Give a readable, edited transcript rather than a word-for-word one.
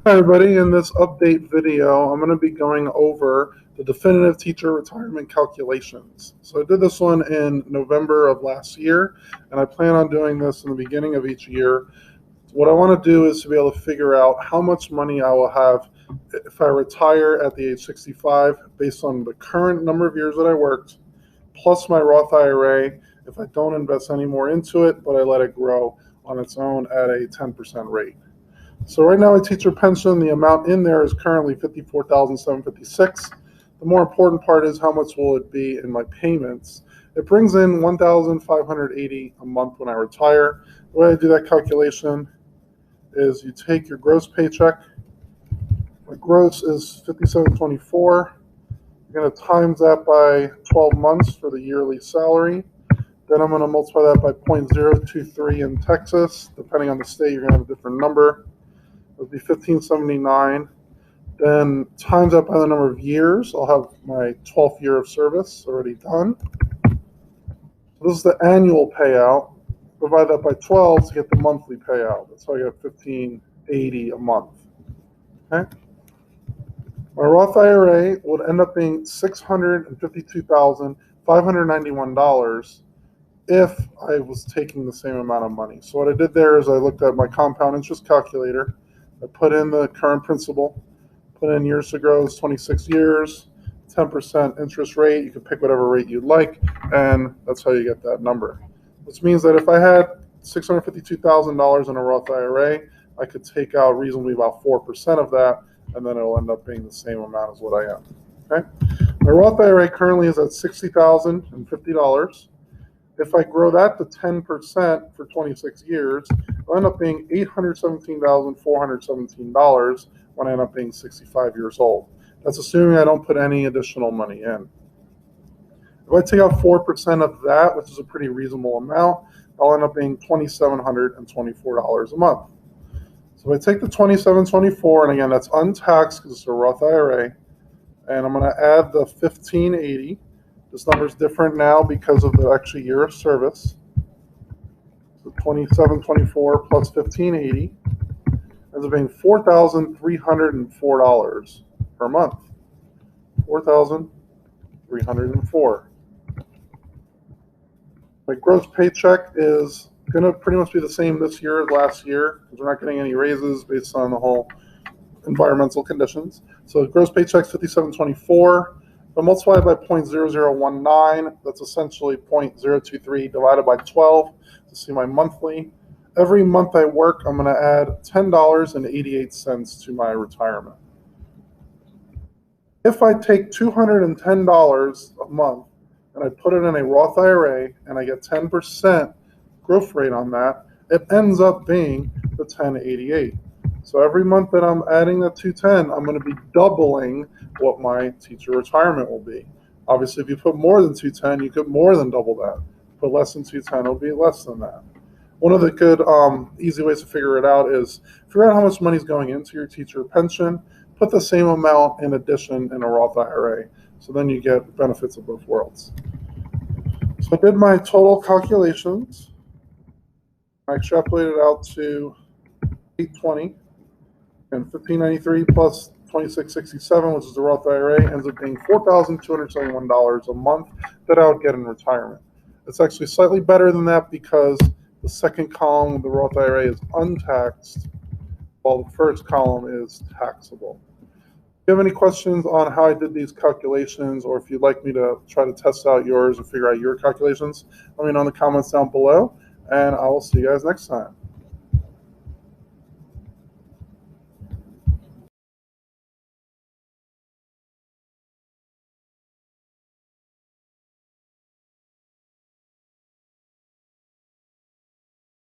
Hi everybody, in this update video, I'm going to be going over the definitive teacher retirement calculations. So I did this one in November of last year, and I plan on doing this in the beginning of each year. What I want to do is to be able to figure out how much money I will have if I retire at the age 65 based on the current number of years that I worked, plus my Roth IRA if I don't invest any more into it, but I let it grow on its own at a 10% rate. So right now, a teacher pension, the amount in there is currently $54,756. The more important part is how much will it be in my payments. It brings in $1,580 a month when I retire. The way I do that calculation is you take your gross paycheck. My gross is $57.24. You're going to times that by 12 months for the yearly salary. Then I'm going to multiply that by 0.023 in Texas. Depending on the state, you're going to have a different number. It would be 1579. Then times that by the number of years, I'll have my 12th year of service already done. This is the annual payout. Divide that by 12 to get the monthly payout. That's how I get $1,580 a month. Okay. My Roth IRA would end up being $652,591 if I was taking the same amount of money. So what I did there is I looked at my compound interest calculator. I put in the current principal, put in years to grow is 26 years, 10% interest rate. You can pick whatever rate you'd like, and that's how you get that number. Which means that if I had $652,000 in a Roth IRA, I could take out reasonably about 4% of that, and then it'll end up being the same amount as what I am. Okay? My Roth IRA currently is at $60,050. If I grow that to 10% for 26 years, it'll end up being $817,417 when I end up being 65 years old. That's assuming I don't put any additional money in. If I take out 4% of that, which is a pretty reasonable amount, I'll end up being $2,724 a month. So if I take the $2,724, and again, that's untaxed because it's a Roth IRA, and I'm going to add the $1,580. This number is different now because of the extra year of service. So $2,724 plus $1,580 ends up being $4,304 per month. $4,304. My gross paycheck is going to pretty much be the same this year as last year because we're not getting any raises based on the whole environmental conditions. So the gross paycheck is $57.24. But multiply by 0.0019, that's essentially 0.023 divided by 12 to see my monthly. Every month I work, I'm going to add $10.88 to my retirement. If I take $210 a month and I put it in a Roth IRA and I get 10% growth rate on that, it ends up being the $10.88. So every month that I'm adding the $210, I'm going to be doubling what my teacher retirement will be. Obviously, if you put more than $210, you get more than double that. Put less than $210, it'll be less than that. One of the good, easy ways to figure it out is figure out how much money is going into your teacher pension. Put the same amount in addition in a Roth IRA. So then you get benefits of both worlds. So I did my total calculations. I extrapolated out to 820. And $1,593 plus $2,667, which is the Roth IRA, ends up being $4,271 a month that I would get in retirement. It's actually slightly better than that because the second column of the Roth IRA is untaxed, while the first column is taxable. If you have any questions on how I did these calculations, or if you'd like me to try to test out yours or figure out your calculations, let me know in the comments down below, and I will see you guys next time.